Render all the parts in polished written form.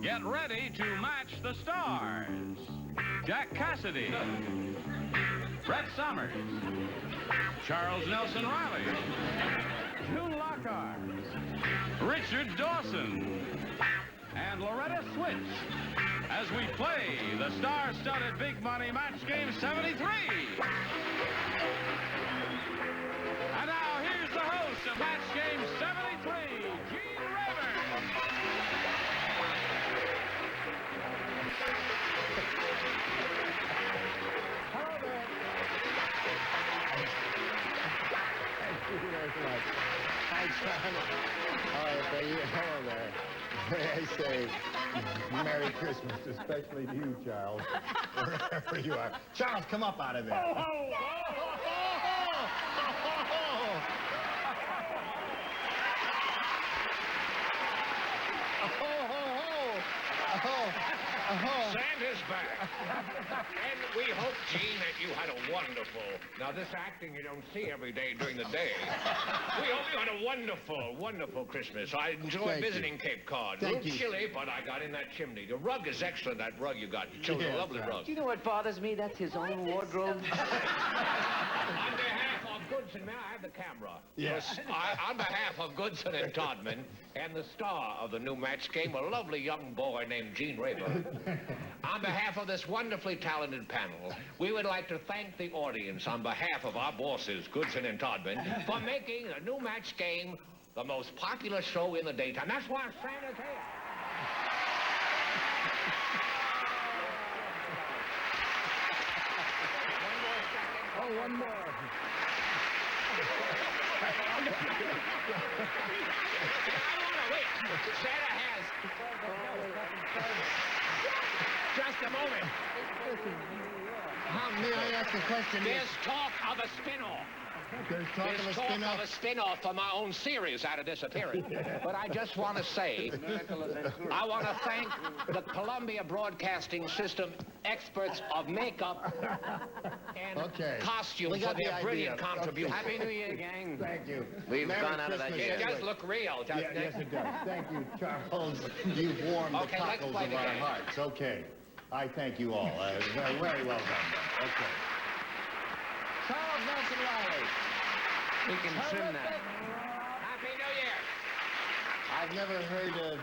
Get ready to match the stars. Jack Cassidy, Brett Summers, Charles Nelson Riley, June Lockhart, Richard Dawson, and Loretta Switch as we play the star-studded Big Money Match Game 73. And now here's the host of Match Game 73, Gene Rayburn. Hello there. Thank you very much. Hi, John. Hi, Peggy. Hello there. May I say Merry Christmas, especially to you, Charles, wherever you are. Charles, come up out of there. Oh, oh, Santa's back. And we hope, Gene, that you had a wonderful... Now, this acting you don't see every day during the day. We hope you had a wonderful, wonderful Christmas. I enjoyed visiting Cape Cod. A little chilly, but I got in that chimney. The rug is excellent, that rug you got. You chose a lovely rug. Do you know what bothers me? That's his own wardrobe. On behalf of Goodson, may I have the camera? Yes. On behalf of Goodson and Todman and the star of the new match game, a lovely young boy named Gene Rayburn. On behalf of this wonderfully talented panel, we would like to thank the audience on behalf of our bosses, Goodson and Todman, for making the new match game the most popular show in the daytime. That's why Santa's here. one more. Wait, Santa has... Just a moment. May I ask a question? There's talk of a spin-off. There's talk of a spin-off? Of a spin-off for my own series out of disappearing. But I just want to say, I want to thank the Columbia Broadcasting System experts of makeup and costume for their brilliant contribution. Happy New Year, gang. Thank you. We've gone out of that It does look real, doesn't it? Yes, it does. Thank you, Charles. You've warmed the cockles of our hearts. Okay. I thank you all. Very well done. Okay. Charles Nelson Riley. We can trim that. Happy New Year. I've never heard of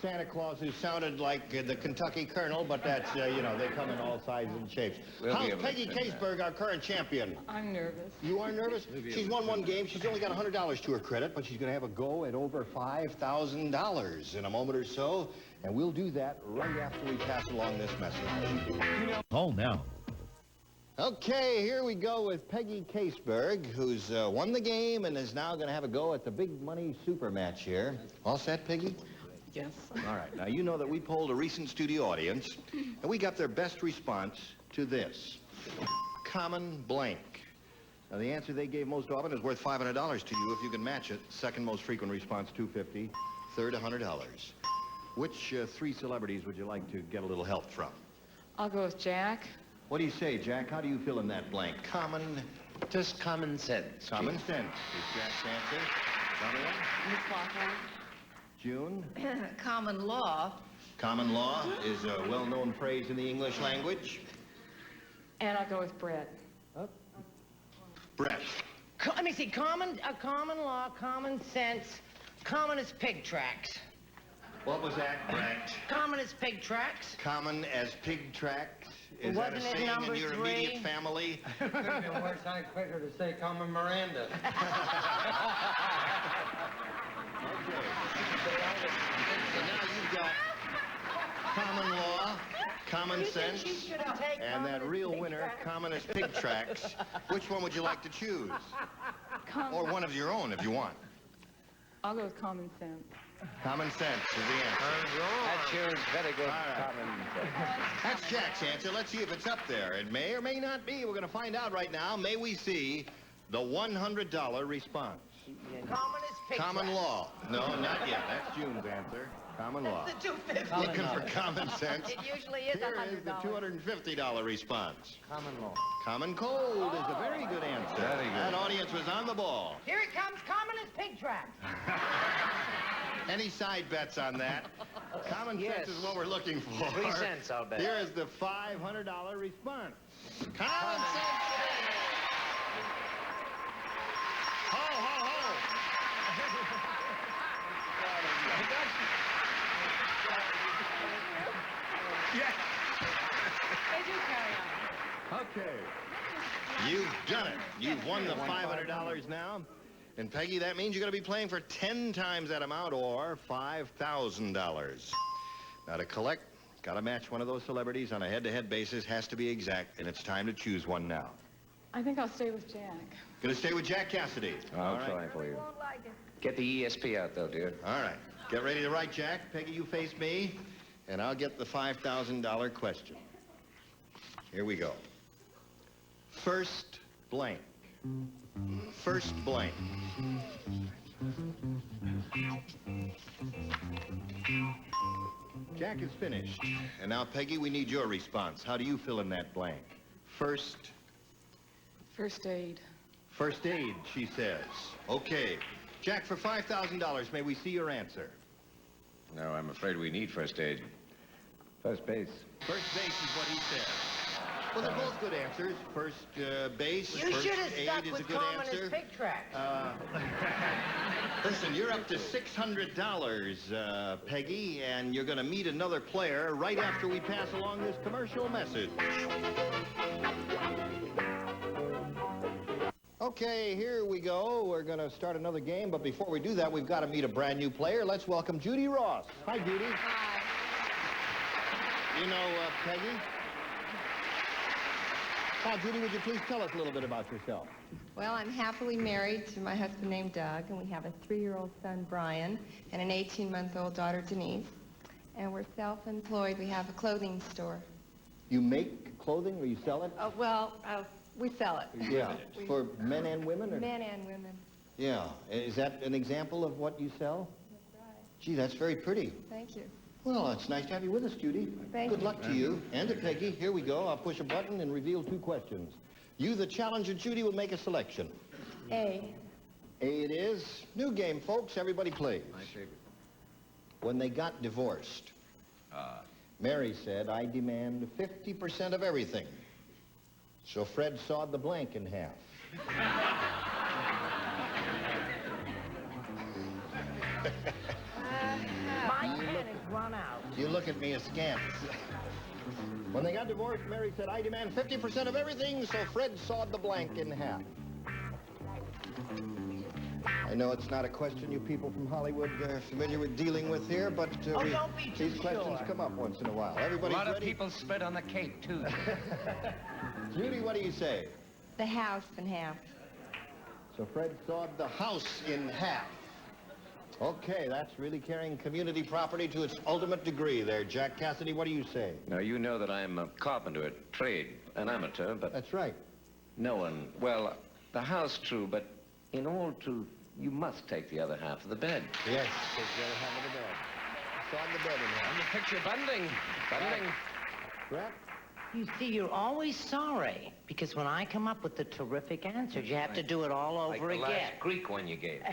Santa Claus who sounded like the Kentucky Colonel, but that's, you know, they come in all sizes and shapes. How's Peggy Caseberg, our current champion? I'm nervous. You are nervous? She's won one game. She's only got $100 to her credit, but she's going to have a go at over $5,000 in a moment or so. And we'll do that right after we pass along this message. Call now. Okay, here we go with Peggy Caseberg, who's won the game and is now going to have a go at the big money super match here. All set, Peggy? Yes. All right. Now, you know that we polled a recent studio audience, and we got their best response to this. Common blank. Now, the answer they gave most often is worth $500 to you if you can match it. Second most frequent response, $250. Third, $100. Which three celebrities would you like to get a little help from? I'll go with Jack. What do you say, Jack? How do you fill in that blank? Common... Just common sense. Common sense is Jack's answer. Miss Lockhart. June? Common law. Common law is a well-known phrase in the English language. And I'll go with Brett. Brett. Let me see. Common law, common sense. Common as pig tracks. What was that, Brett? Common as pig tracks. Common as pig tracks? Is Wasn't that a it saying number in your 3? immediate family? Couldn't have been worse. I expect her to say common Miranda. Okay. So now you've got common law, common sense, and that real winner, common as pig tracks. Which one would you like to choose? Or one of your own if you want. I'll go with common sense. Common sense is the answer. That's yours. Very good. All right. Common sense. That's Jack's answer. Let's see if it's up there. It may or may not be. We're going to find out right now. May we see the $100 response? Common as pig Common tracks. law. No, not yet. That's June's answer. Common law. The 250. Looking for common sense. It usually is Here is the $100. $250 response. Common law. Common cold is a very good answer. Very good. That audience was on the ball. Here it comes. Common as pig tracks. Any side bets on that? Common Yes. sense is what we're looking for. 3 cents, I'll bet. Here is the $500 response. Common sense. Ho, ho, ho. They do carry on. Okay. You've done it. You've won the $500 now. And Peggy, that means you're going to be playing for 10 times that amount or $5,000. Now to collect, got to match one of those celebrities on a head-to-head basis. Has to be exact, and it's time to choose one now. I think I'll stay with Jack. Going to stay with Jack Cassidy. I'll All right. try for you. Get the ESP out, though, dear. All right. Get ready to write, Jack. Peggy, you face me, and I'll get the $5,000 question. Here we go. First blank. First blank. Jack is finished. And now, Peggy, we need your response. How do you fill in that blank? First First aid. First aid, she says. Okay. Jack, for $5,000, may we see your answer? No, I'm afraid we need first aid. First base. First base is what he said. Well, they're both good answers. First base, You first should have aid stuck is a with good common answer. as pig tracks. Listen, you're up to $600, Peggy, and you're going to meet another player right after we pass along this commercial message. Okay, here we go. We're going to start another game, but before we do that, we've got to meet a brand new player. Let's welcome Judy Ross. Hi, Judy. Hi. You know Peggy? Now, Judy, would you please tell us a little bit about yourself? Well, I'm happily married to my husband named Doug, and we have a 3-year-old son, Brian, and an 18-month-old daughter, Denise. And we're self-employed. We have a clothing store. You make clothing or you sell it? We sell it. Yeah. For men and women? Or? Men and women. Yeah. Is that an example of what you sell? That's right. Gee, that's very pretty. Thank you. Well, it's nice to have you with us, Judy. Thank Good you. luck to you. And to Peggy. Here we go. I'll push a button and reveal 2 questions. You, the challenger, Judy, will make a selection. A. A it is. New game, folks. Everybody plays. When they got divorced, Mary said, I demand 50% of everything. So Fred sawed the blank in half. My pen has run out. You look at me askance. When they got divorced, Mary said, I demand 50% of everything, so Fred sawed the blank in half. I know it's not a question you people from Hollywood are familiar with dealing with here, but don't be too these questions sure. come up once in a while. A Everybody's lot of ready? people spit on the cake, too. Judy, what do you say? The house in half. So Fred sawed the house in half. Okay, that's really carrying community property to its ultimate degree there. Jack Cassidy, what do you say? Now, you know that I'm a carpenter at trade, an amateur, but That's right. no one... Well, the house, true, but in all truth, you must take the other half of the bed. Yes, take the other half of the bed. Sawed the bed in half. You picture bundling. Bundling. Correct? You see, you're always sorry, because when I come up with the terrific answers, you have to do it all Like over the again. last Greek one you gave. I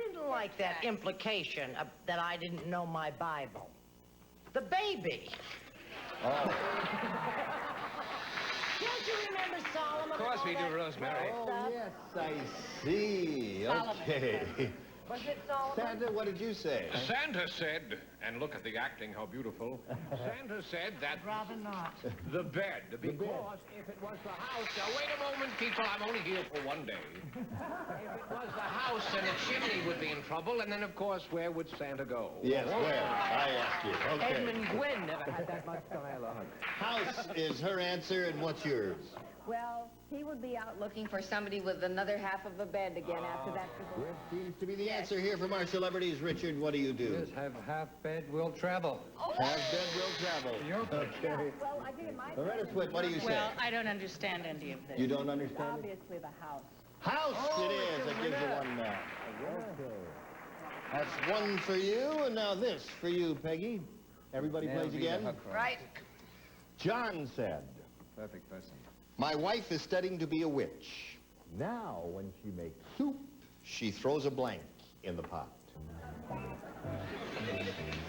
didn't like that implication that I didn't know my Bible. The baby. Oh. Can't you remember Solomon? Of course we do, Rosemary. Oh, yes, I see. Solomon. Okay. Was it Solomon? Santa, what did you say? Santa said, and look at the acting, how beautiful. Santa said that Rather not. the bed, because if it was the house... Now, wait a moment, people, I'm only here for one day. If it was the house, then the chimney would be in trouble, and then, of course, where would Santa go? Yes, where? I asked you. Okay. Edmund Gwynn never had that much dialogue. House is her answer, and what's yours? Well, he would be out looking for somebody with another half of a bed again after that divorce. Seems to be the answer here from our celebrities. Richard, what do you do? Just have half bed, we'll travel. Half bed will travel. Okay. Well, I think it might Loretta Swit, what do you say? Well, I don't understand any of this. You don't understand it? obviously the house. House it is. That gives you one now. Okay. That's one for you, and now this for you, Peggy. Everybody plays again? Right. John said, Perfect person. my wife is studying to be a witch. Now, when she makes soup, she throws a blank in the pot.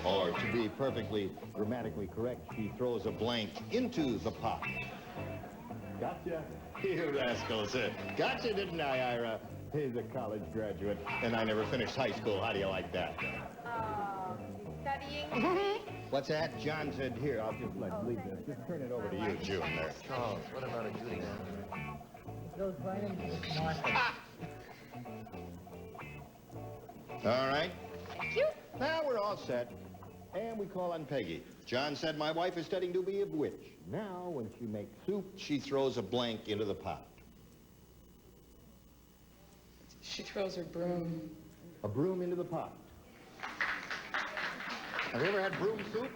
Or to be perfectly grammatically correct, she throws a blank into the pot. Gotcha. You rascals. Gotcha, didn't I, Ira? He's a college graduate, and I never finished high school. How do you like that? Studying? What's that? John said, here, I'll just leave this. Just turn it over to you, June, there. Charles, what about a Judy now? Goes right into Martha. All right. Thank you. Now we're all set. And we call on Peggy. John said my wife is studying to be a witch. Now, when she makes soup, she throws a blank into the pot. She throws her broom. A broom into the pot. Have you ever had broom soup?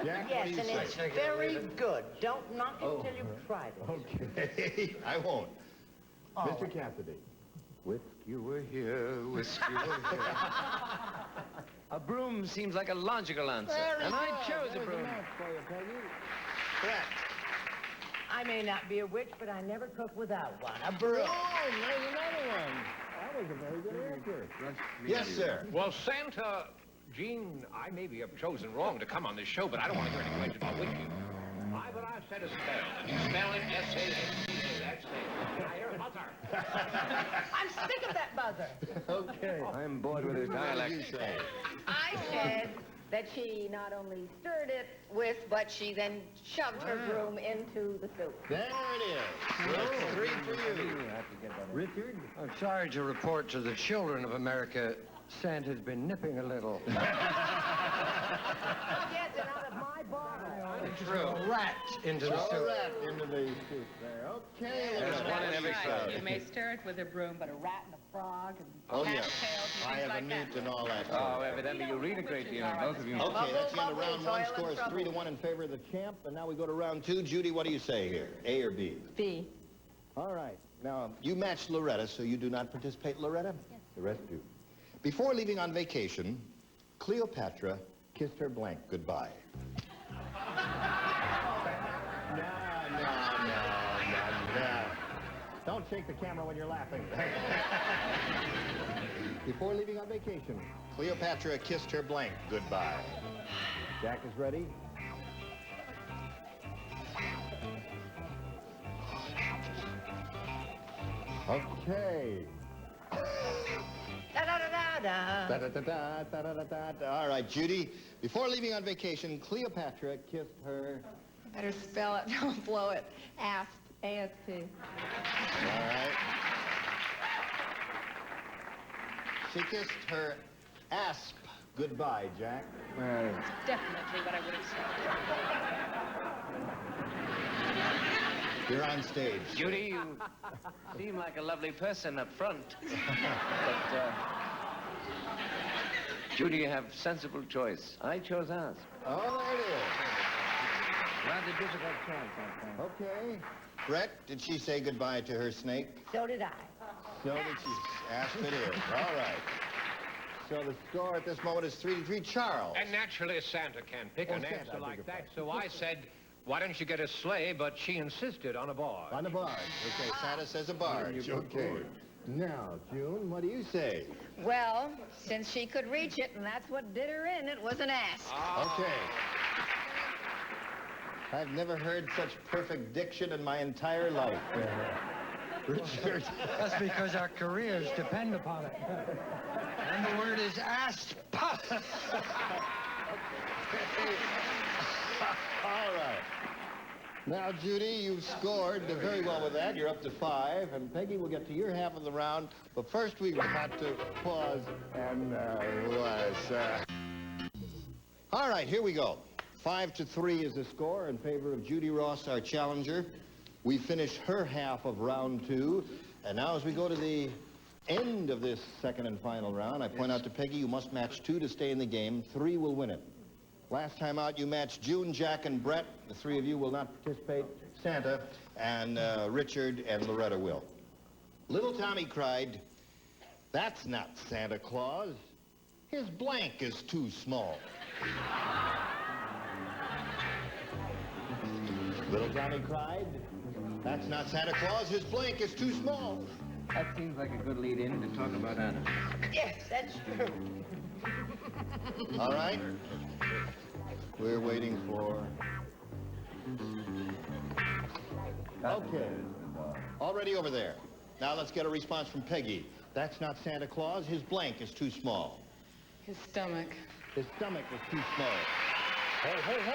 Jack, Yes, what do you and say? it's very good. Don't knock it till you've tried it. Okay, I won't. Oh. Mr. Cassidy. Whiskey, we're here, whiskey, we're here. A broom seems like a logical answer. And I chose a broom. Correct. I may not be a witch, but I never cook without one. A broom. Oh, there's another one. That was a very good answer. Yes, sir. Well, Santa, Gene, I maybe have chosen wrong to come on this show, but I don't want to hear any questions about witching. I said a spell. And you spell it S-A-N-T-A. That's it. I hear a buzzer. I'm sick of that buzzer. Okay. I'm bored with his dialect. What do you say? I said that she not only stirred it with, but she then shoved her broom into the soup. There it is. That's 3 for you. Richard? I'm sorry to report to the children of America, Santa's been nipping a little. Get it out of my bottle. True. A rat into the Throw a soup. rat into the soup there. Okay. There's one in every crowd. You may stir it with a broom, but a rat and a frog and Oh, yes. cattails and I things have a like that. newt and all that. Oh, evidently you read a great deal, both of you. Okay, that's the end of Bubble, round one. toil, Score is and 3-1 in favor of the champ. And now we go to round two. Judy, what do you say here? A or B? B. All right. Now, you matched Loretta, so you do not participate, Loretta? Yes. The rest do. Before leaving on vacation, Cleopatra kissed her blank goodbye. No. Don't shake the camera when you're laughing. Before leaving on vacation, Cleopatra kissed her blank goodbye. Jack is ready. Okay. Da-da-da-da-da. Da-da-da-da, da-da-da-da. All right, Judy. Before leaving on vacation, Cleopatra kissed her... Better spell it, don't blow it. Asp. A-S-P. All right. She kissed her asp goodbye, Jack. Well, Definitely what I would have said. You're on stage. Judy, you seem like a lovely person up front. But, Judy, you have sensible choice. I chose asp. Oh, there it Rather difficult choice, I think. is. Okay. Brett, did she say goodbye to her snake? So did I. So did she. Asp it is. All right. So the score at this moment is 3-3. Charles. And naturally, Santa can't pick Oh, an Santa, answer I beg like your that, pardon. so I said, why don't you get a sleigh? But she insisted on a barge. On the barge. Okay, Santa says a barge. Okay. Now, June, what do you say? Well, since she could reach it, and that's what did her in, it was an ass. Okay. I've never heard such perfect diction in my entire life. Richard. That's because our careers depend upon it. And the word is asp. All right. Now, Judy, you've scored very well with that. You're up to 5. And Peggy, we'll get to your half of the round. But first, we've got to pause and All right, here we go. 5-3 is the score in favor of Judy Ross, our challenger. We finish her half of round 2. And now as we go to the end of this second and final round, I point out to Peggy, you must match 2 to stay in the game. 3 will win it. Last time out, you matched June, Jack, and Brett. The 3 of you will not participate. Santa and Richard and Loretta will. Little Tommy cried, "That's not Santa Claus. His blank is too small." Little Tommy cried, "That's not Santa Claus. His blank is too small." That seems like a good lead-in to talk about Anna. Yes, that's true. All right. We're waiting for... Okay. Already over there. Now let's get a response from Peggy. That's not Santa Claus. His blank is too small. His stomach. His stomach was too small. Ho, ho, ho!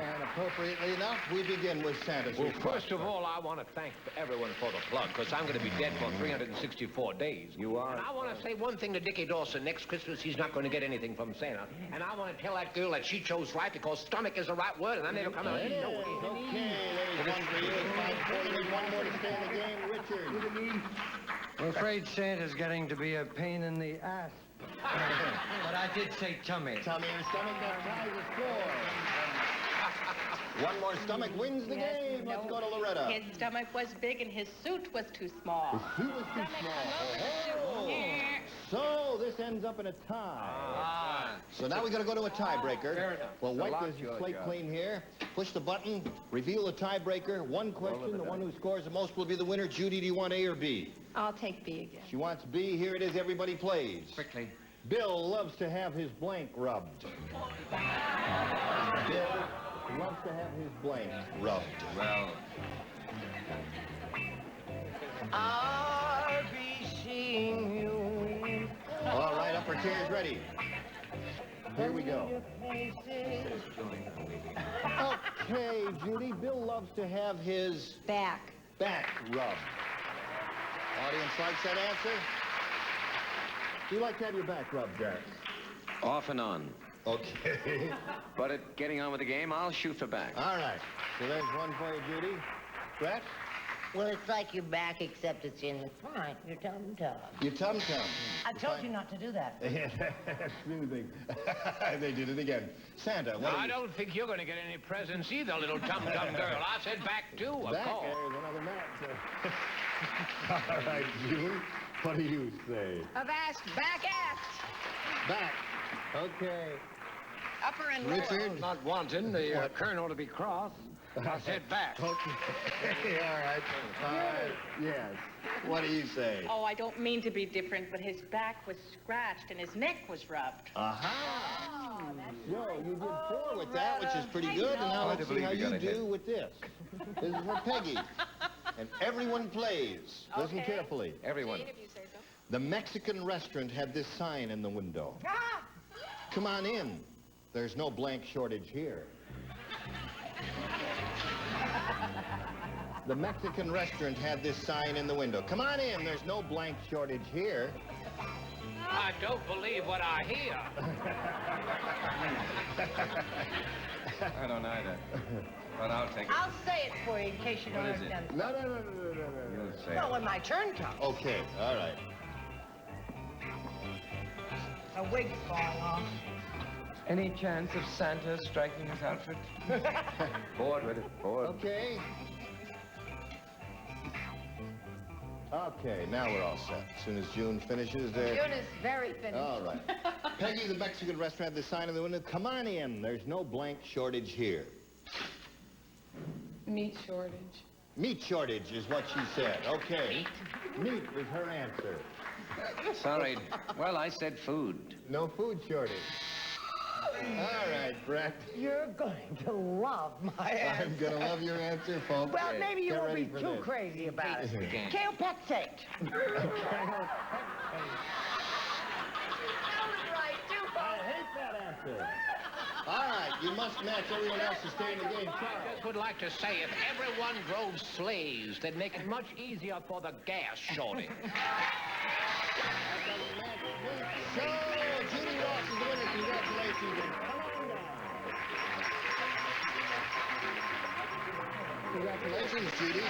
And appropriately enough, we begin with Santa's Well, response. first of all, I want to thank everyone for the plug, because I'm going to be dead for 364 days. You are? And I want to say one thing to Dickie Dawson. Next Christmas, he's not going to get anything from Santa. And I want to tell that girl that she chose right because stomach is the right word, and I never come out. It is. Okay, there's one for you. It's 5:40. There's one more to stay in the game. Richard. I'm afraid Santa's getting to be a pain in the ass. But I did say tummy. Tommy and stomach, that ties the score. One more stomach wins the game. Let's go to Loretta. His stomach was big and his suit was too small. The suit was too small. Oh. So this ends up in a tie. So now we got to go to a tiebreaker. We'll wipe this slate clean here. Push the button. Reveal the tiebreaker. One question. The one who scores the most will be the winner. Judy, do you want A or B? I'll take B again. She wants B. Here it is. Everybody plays. Quickly. Bill loves to have his blank rubbed. Bill loves to have his blank rubbed. Well, I'll be seeing you. All right, upper tiers ready. Here we go. Okay, Judy. Bill loves to have his Back. back rubbed. Audience likes that answer? Do you like to have your back rubbed, Jack? off and on. Okay. But at getting on with the game, I'll shoot for back. All right. So there's one for you, Judy. Brett? Well, it's like your back, except it's in the front, your tum-tum. Your tum-tum. I told you not to do that. Yeah, smoothing. They did it again. Santa, what I don't think you're going to get any presents either, little tum-tum girl. I said back, too, of Back, course. there's another match. All right, June, what do you say? Avast, back aft. Back. Okay. Upper and lower. Richard? Not wanting the colonel to be cross. I said back. Okay. All right. Yes. What do you say? Oh, I don't mean to be different, but his back was scratched and his neck was rubbed. Aha. Yo, you did 4 with that, which is pretty good. And now let's see how you do with this. This is for Peggy. And everyone plays. Listen Okay. carefully. Everyone. The Mexican restaurant had this sign in the window. Come on in. There's no blank shortage here. The Mexican restaurant had this sign in the window. Come on in. There's no blank shortage here. I don't believe what I hear. I don't either. But I'll take it. I'll say it for you in case you don't What is it? understand. No. You'll say Well, it. when my turn comes, Okay, all right. a wig's falling off. Any chance of Santa striking his outfit? Bored with it. Bored. Okay. Okay, now we're all set. As soon as June finishes there. June is very finished. All right. Peggy, the Mexican restaurant, had the sign in the window. Come on in. There's no blank shortage here. Meat shortage. Meat shortage is what she said. Okay. Meat is her answer. Sorry. Well, I said food. No food shortage. All right, Brett. You're going to love my answer. I'm going to love your answer, folks. Well, maybe you Get won't ready be for too this. crazy about it. Again. Kale pexate. I hate that answer. All right, you must match everyone else to stay in the game. I Charles. just would like to say, if everyone drove sleighs, they'd make it much easier for the gas shortage. So, Judy Ross is the winner. Congratulations. And come on down. Congratulations, Judy.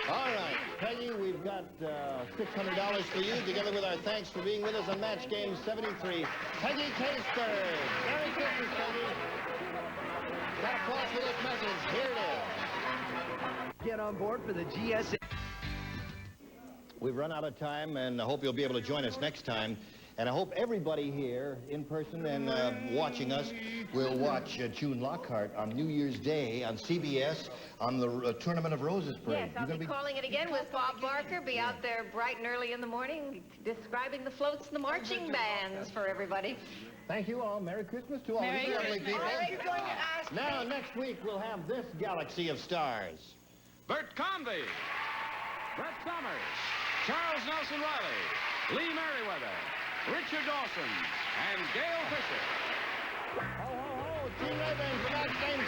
All right, Peggy, we've got $600 for you, together with our thanks for being with us on Match Game 73. Peggy Caseberg. Merry Christmas, Peggy. Got applause for this message. Here it is. Get on board for the GSA. We've run out of time, and I hope you'll be able to join us next time And I hope everybody here, in person and watching us, will watch June Lockhart on New Year's Day on CBS on the Tournament of Roses parade. Yes, I'll be calling it again with Bob Barker. Be out there bright and early in the morning describing the floats and the marching bands for everybody. Thank you all. Merry Christmas to all Merry you lovely Christmas. people. All right, going to ask Now, next week, we'll have this galaxy of stars. Bert Convy, Brett Summers, Charles Nelson Riley, Lee Merriweather, Richard Dawson, and Gail Fisher. Ho, ho, ho! Gene Rayburn for that same